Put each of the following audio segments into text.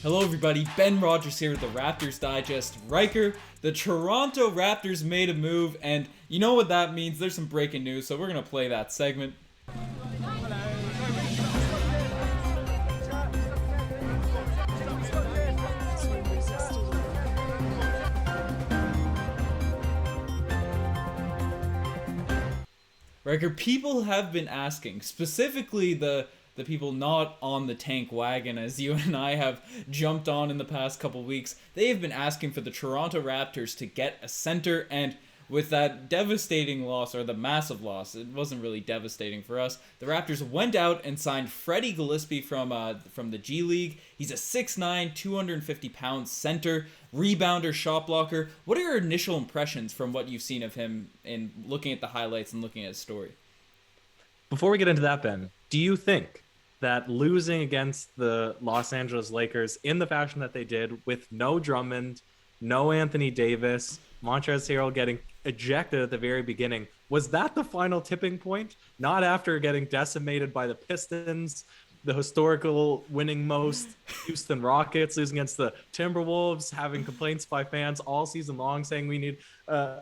Hello everybody, Ben Rogers here with the Raptors Digest. Riker, the Toronto Raptors made a move, and you know what that means. There's some breaking news, so we're going to play that segment. Riker, people have been asking, specifically the people not on the tank wagon as you and I have jumped on in the past couple weeks. They have been asking for the Toronto Raptors to get a center, and with that devastating loss, or the massive loss, it wasn't really devastating for us. The Raptors went out and signed Freddie Gillespie from the G League. He's a 6'9", 250-pound center, rebounder, shot blocker. What are your initial impressions from what you've seen of him in looking at the highlights and looking at his story? Before we get into that, Ben, do you think that losing against the Los Angeles Lakers in the fashion that they did, with no Drummond, no Anthony Davis, Montrezl Harrell getting ejected at the very beginning, was that the final tipping point? Not after getting decimated by the Pistons, the historical winning most Houston Rockets, losing against the Timberwolves, having complaints by fans all season long saying we need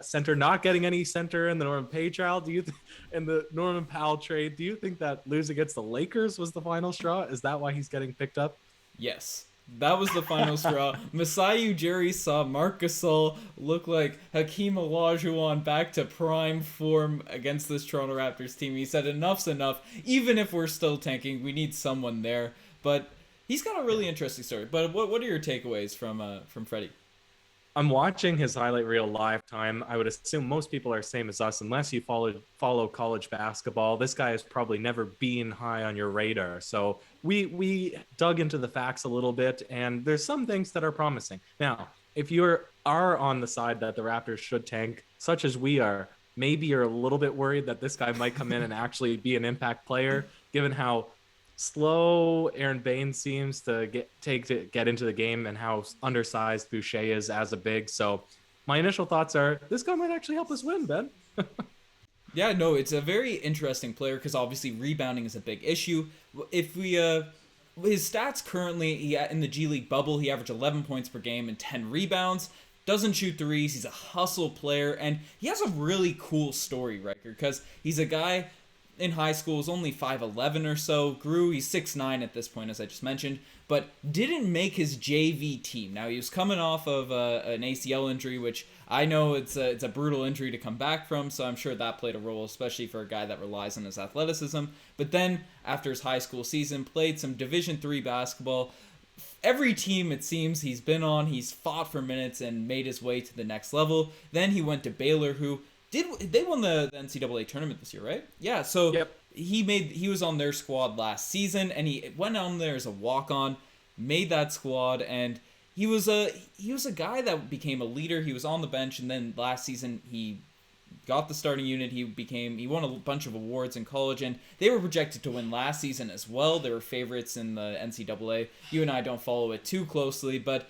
center, not getting any center in the Norman Paychild. In the Norman Powell trade, do you think that losing against the Lakers was the final straw? Is that why he's getting picked up? Yes. That was the final straw. Masai Ujiri saw Marc Gasol look like Hakeem Olajuwon back to prime form against this Toronto Raptors team. He said, enough's enough. Even if we're still tanking, we need someone there. But he's got a really interesting story. But what are your takeaways from Freddie? I'm watching his highlight reel live time. I would assume most people are same as us, unless you follow college basketball. This guy has probably never been high on your radar. So we dug into the facts a little bit, and there's some things that are promising. Now, if you are on the side that the Raptors should tank, such as we are, maybe you're a little bit worried that this guy might come in and actually be an impact player, given how slow Aaron Baines seems to get into the game and how undersized Boucher is as a big. So my initial thoughts are this guy might actually help us win, Ben. Yeah, no, it's a very interesting player because obviously rebounding is a big issue. If we his stats currently, in the G League bubble, he averaged 11 points per game and 10 rebounds. Doesn't shoot threes. He's a hustle player, and he has a really cool story record because he's a guy in high school, was only 5'11 or so, grew, he's 6'9 at this point, as I just mentioned, but didn't make his JV team. Now, he was coming off of an ACL injury, which I know it's a brutal injury to come back from, so I'm sure that played a role, especially for a guy that relies on his athleticism. But then, after his high school season, played some Division III basketball. Every team, it seems, he's been on, he's fought for minutes and made his way to the next level. Then he went to Baylor, who they won the NCAA tournament this year, right? Yeah, so Yep. He was on their squad last season, and he went on there as a walk-on, made that squad, and he was a guy that became a leader. He was on the bench, and then last season he got the starting unit. He won a bunch of awards in college, and they were projected to win last season as well. They were favorites in the NCAA. You and I don't follow it too closely, but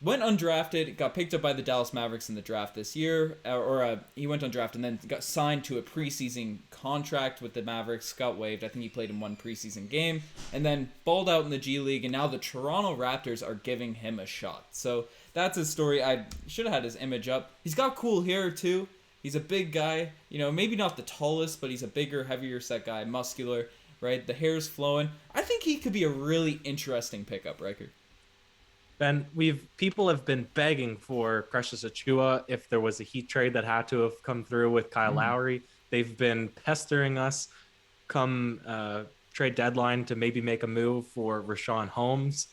went undrafted, got picked up by the Dallas Mavericks in the draft this year, he went undrafted and then got signed to a preseason contract with the Mavericks, got waived. I think he played in one preseason game, and then balled out in the G League, and now the Toronto Raptors are giving him a shot. So that's his story. I should have had his image up. He's got cool hair too. He's a big guy, maybe not the tallest, but he's a bigger, heavier set guy, muscular, right? The hair's flowing. I think he could be a really interesting pickup, Riker. Ben, people have been begging for Precious Achiuwa if there was a Heat trade that had to have come through with Kyle Lowry. They've been pestering us come trade deadline to maybe make a move for Rashawn Holmes.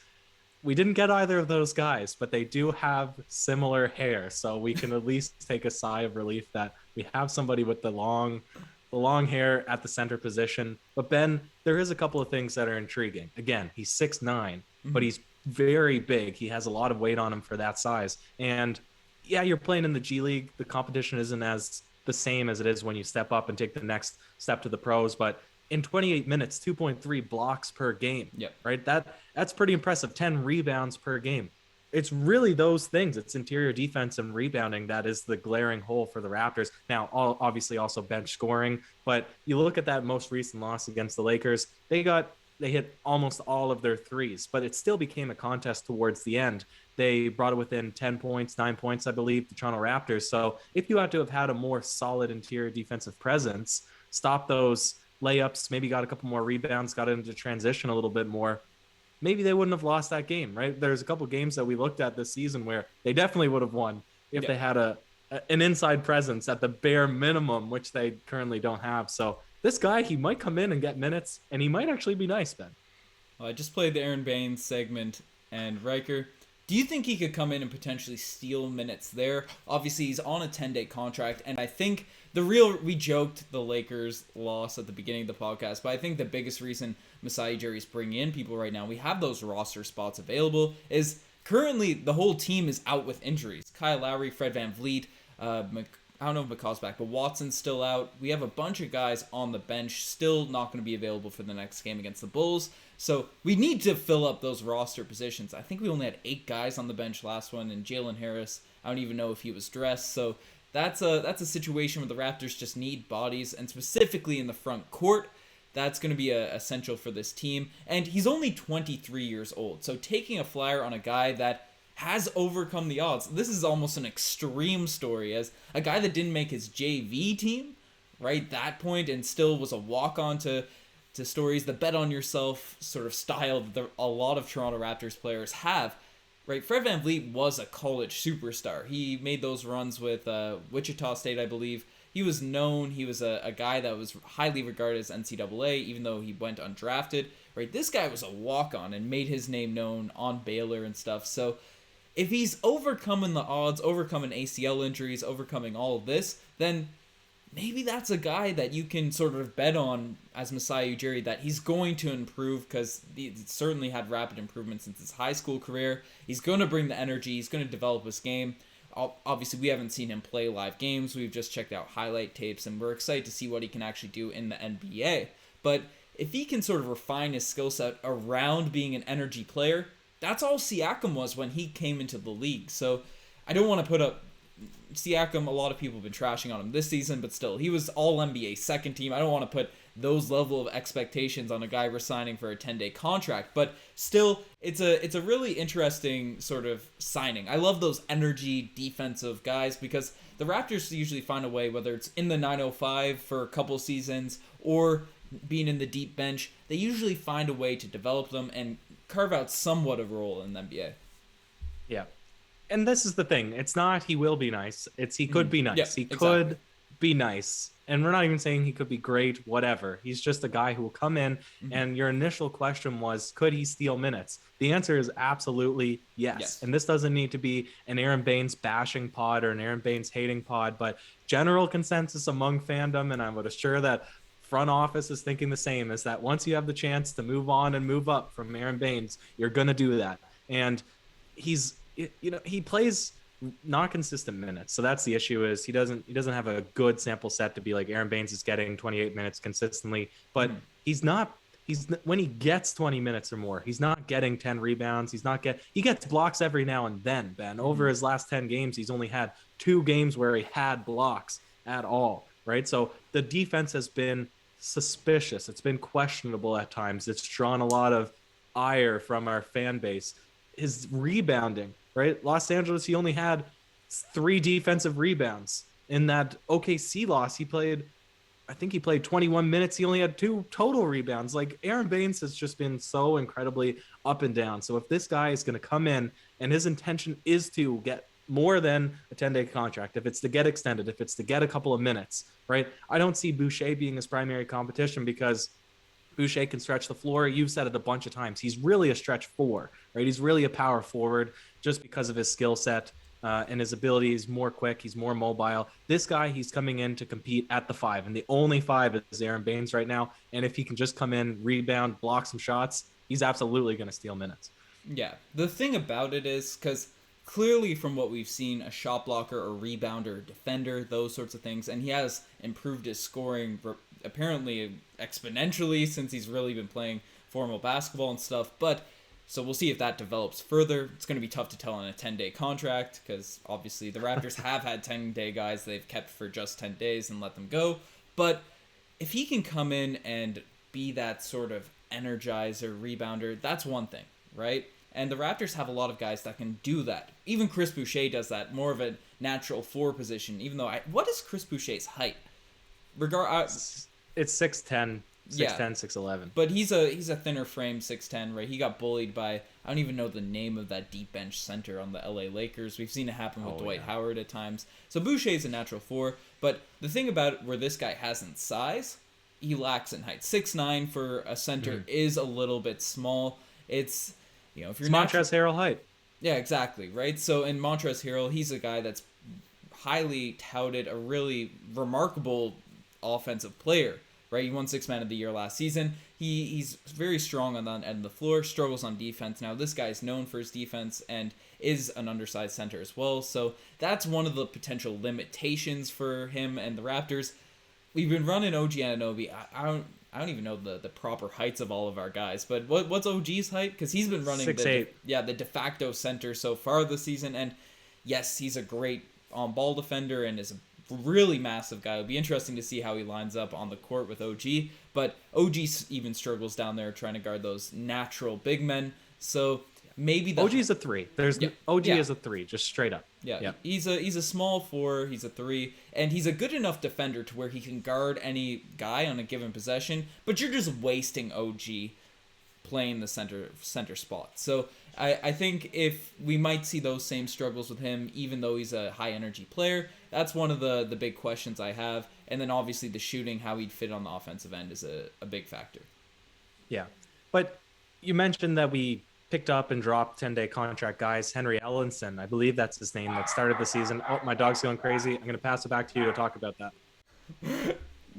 We didn't get either of those guys, but they do have similar hair, so we can at least take a sigh of relief that we have somebody with the long hair at the center position. But Ben, there is a couple of things that are intriguing. Again, he's 6'9", but he's very big. He has a lot of weight on him for that size. And yeah, you're playing in the G League. The competition isn't as the same as it is when you step up and take the next step to the pros. But in 28 minutes, 2.3 blocks per game. Yep. Right? That's pretty impressive. 10 rebounds per game. It's really those things. It's interior defense and rebounding that is the glaring hole for the Raptors. Now, obviously also bench scoring. But you look at that most recent loss against the Lakers, they got they hit almost all of their threes, but it still became a contest towards the end. They brought it within 10 points, 9 points, I believe, the Toronto Raptors. So if you had to have had a more solid interior defensive presence, stop those layups, maybe got a couple more rebounds, got into transition a little bit more, maybe they wouldn't have lost that game, right? There's a couple games that we looked at this season where they definitely would have won if they had an inside presence at the bare minimum, which they currently don't have. So this guy, he might come in and get minutes, and he might actually be nice, Ben. Well, I just played the Aaron Baines segment, and Riker, do you think he could come in and potentially steal minutes there? Obviously, he's on a 10-day contract, and I think we joked the Lakers loss at the beginning of the podcast, but I think the biggest reason Masai Ujiri's bringing in people right now, we have those roster spots available, is currently the whole team is out with injuries. Kyle Lowry, Fred VanVleet, I don't know if McCaw's back, but Watson's still out. We have a bunch of guys on the bench still not going to be available for the next game against the Bulls. So we need to fill up those roster positions. I think we only had 8 guys on the bench last one, and Jalen Harris, I don't even know if he was dressed. So that's a situation where the Raptors just need bodies, and specifically in the front court, that's going to be essential for this team. And he's only 23 years old, so taking a flyer on a guy that has overcome the odds. This is almost an extreme story, as a guy that didn't make his JV team, right, that point, and still was a walk-on to stories, the bet on yourself sort of style that a lot of Toronto Raptors players have, right? Fred VanVleet was a college superstar. He made those runs with Wichita State, I believe. He was known. He was a guy that was highly regarded as NCAA, even though he went undrafted, right? This guy was a walk-on and made his name known on Baylor and stuff. So if he's overcoming the odds, overcoming ACL injuries, overcoming all of this, then maybe that's a guy that you can sort of bet on as Masai Ujiri, that he's going to improve, because he certainly had rapid improvement since his high school career. He's going to bring the energy. He's going to develop his game. Obviously, we haven't seen him play live games. We've just checked out highlight tapes, and we're excited to see what he can actually do in the NBA. But if he can sort of refine his skill set around being an energy player, that's all Siakam was when he came into the league. So I don't want to put up Siakam. A lot of people have been trashing on him this season, but still, he was all NBA second team. I don't want to put those level of expectations on a guy resigning for a 10-day contract, but still, it's a really interesting sort of signing. I love those energy defensive guys, because the Raptors usually find a way, whether it's in the 905 for a couple seasons or being in the deep bench, they usually find a way to develop them and carve out somewhat of a role in the NBA. Yeah. And this is the thing. It's not he will be nice. It's he could be nice. Yeah, he exactly. could be nice. And we're not even saying he could be great, whatever. He's just a guy who will come in. And your initial question was, could he steal minutes? The answer is absolutely yes. And this doesn't need to be an Aaron Baines bashing pod or an Aaron Baines hating pod, but general consensus among fandom, and I would assure that front office is thinking the same, is that once you have the chance to move on and move up from Aaron Baines, you're going to do that. And he plays not consistent minutes. So that's the issue, is he doesn't have a good sample set to be like Aaron Baines is getting 28 minutes consistently, but he's when he gets 20 minutes or more, he's not getting 10 rebounds. He gets blocks every now and then, Ben. Over his last 10 games, he's only had 2 games where he had blocks at all, right? So the defense has been suspicious. It's been questionable at times. It's drawn a lot of ire from our fan base. His rebounding, right? Los Angeles, he only had 3 defensive rebounds. In that OKC loss, I think he played 21 minutes. He only had 2 total rebounds. Like, Aaron Baines has just been so incredibly up and down. So if this guy is going to come in and his intention is to get more than a 10-day contract, if it's to get extended, if it's to get a couple of minutes, right? I don't see Boucher being his primary competition, because Boucher can stretch the floor. You've said it a bunch of times. He's really a stretch 4, right? He's really a power forward just because of his skill set and his ability. He's more quick. He's more mobile. This guy, he's coming in to compete at the 5, and the only 5 is Aaron Baines right now. And if he can just come in, rebound, block some shots, he's absolutely going to steal minutes. Yeah. The thing about it is, because clearly from what we've seen, a shot blocker or rebounder, defender, those sorts of things, and he has improved his scoring apparently exponentially since he's really been playing formal basketball and stuff. But so we'll see if that develops further. It's going to be tough to tell on a 10-day contract, because obviously the Raptors have had 10-day guys they've kept for just 10 days and let them go. But if he can come in and be that sort of energizer, rebounder, that's one thing, right? And the Raptors have a lot of guys that can do that. Even Chris Boucher does that, more of a natural 4 position, even though what is Chris Boucher's height? It's 6'10", 6'10", Yeah. 6'11". But he's a thinner frame 6'10", right? He got bullied by, I don't even know the name of that deep bench center on the LA Lakers. We've seen it happen with Dwight Howard at times. So Boucher's a natural 4, but the thing about where this guy hasn't size, he lacks in height. 6'9" for a center is a little bit small. It's, you know, if you're Montrezl Harrell height. Yeah, exactly, right? So in Montrezl Harrell, he's a guy that's highly touted, a really remarkable offensive player, right? He won 6th Man of the Year last season. He's very strong on that end of the floor, struggles on defense. Now, this guy is known for his defense and is an undersized center as well. So that's one of the potential limitations for him and the Raptors. We've been running OG Anunoby. I don't even know the proper heights of all of our guys, but what's OG's height? Because he's been running 6'8". The de facto center so far this season, and yes, he's a great on-ball defender and is a really massive guy. It'll be interesting to see how he lines up on the court with OG, but OG even struggles down there trying to guard those natural big men. So maybe OG's a 3. OG is a 3, just straight up. Yeah. He's a small 4, he's a 3, and he's a good enough defender to where he can guard any guy on a given possession, but you're just wasting OG playing the center spot. So I think if we might see those same struggles with him, even though he's a high energy player, that's one of the big questions I have. And then obviously the shooting, how he'd fit on the offensive end is a big factor. Yeah. But you mentioned that we picked up and dropped 10-day contract guys. Henry Ellenson, I believe that's his name, that started the season. Oh, my dog's going crazy. I'm going to pass it back to you to talk about that.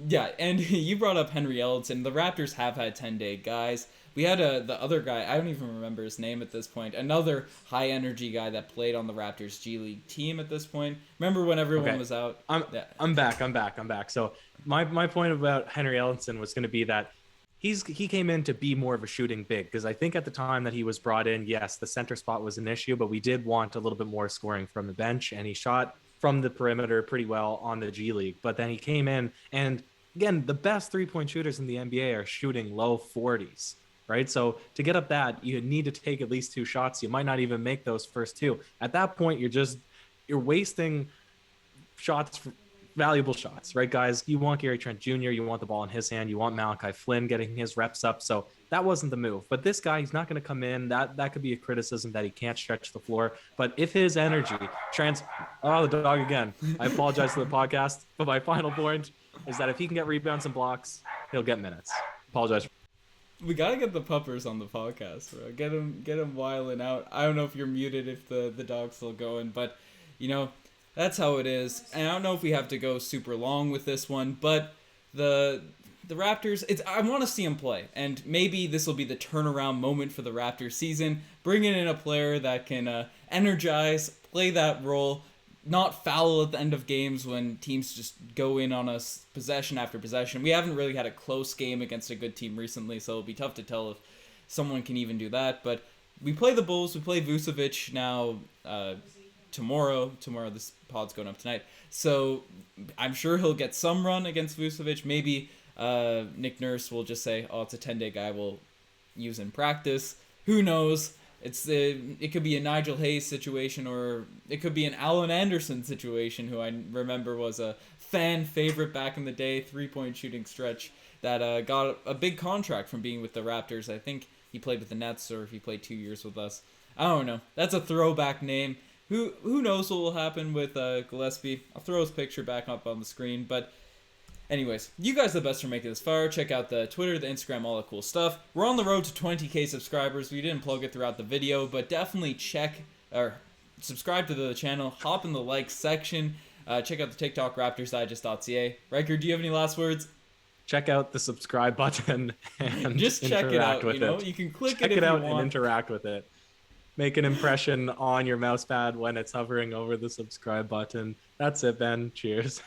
Yeah, and you brought up Henry Ellenson. The Raptors have had 10-day guys. We had the other guy, I don't even remember his name at this point, another high-energy guy that played on the Raptors G League team at this point. Remember when everyone was out? I'm back. So my point about Henry Ellenson was going to be that he came in to be more of a shooting big, because I think at the time that he was brought in, yes, the center spot was an issue, but we did want a little bit more scoring from the bench, and he shot from the perimeter pretty well on the G League. But then he came in, and again, the best three-point shooters in the NBA are shooting low 40s, right? So to get up that, you need to take at least 2 shots. You might not even make those first 2. At that point, you're wasting shots, valuable shots, right, guys? You want Gary Trent Jr., you want the ball in his hand, you want Malachi Flynn getting his reps up. So that wasn't the move. But this guy, he's not going to come in. That could be a criticism that he can't stretch the floor. But if his energy the dog again. I apologize to the podcast, but my final point is that if he can get rebounds and blocks, he'll get minutes. Apologize. We gotta get the puppers on the podcast, bro. Get them wiling out. I don't know if you're muted if the dog's still going, but you know, that's how it is. And I don't know if we have to go super long with this one, but the Raptors, I want to see them play, and maybe this will be the turnaround moment for the Raptors season, bringing in a player that can energize, play that role, not foul at the end of games when teams just go in on us possession after possession. We haven't really had a close game against a good team recently, so it'll be tough to tell if someone can even do that. But we play the Bulls, we play Vucevic now tomorrow. This pod's going up tonight. So I'm sure he'll get some run against Vucevic. Maybe Nick Nurse will just say, oh, it's a 10-day guy we'll use in practice. Who knows? It could be a Nigel Hayes situation, or it could be an Allen Anderson situation, who I remember was a fan favorite back in the day, 3-point shooting stretch that got a big contract from being with the Raptors. I think he played with the Nets, or if he played 2 years with us. I don't know. That's a throwback name. Who knows what will happen with Gillespie? I'll throw his picture back up on the screen, but anyways, you guys are the best for making this far. Check out the Twitter, the Instagram, all that cool stuff. We're on the road to 20k subscribers. We didn't plug it throughout the video, but definitely subscribe to the channel. Hop in the like section. Check out the TikTok, raptorsdigest.ca. Riker, do you have any last words? Check out the subscribe button and just check it out. With it. You can click check it if it out you want. and interact with it. Make an impression on your mouse pad when it's hovering over the subscribe button. That's it, Ben. Cheers.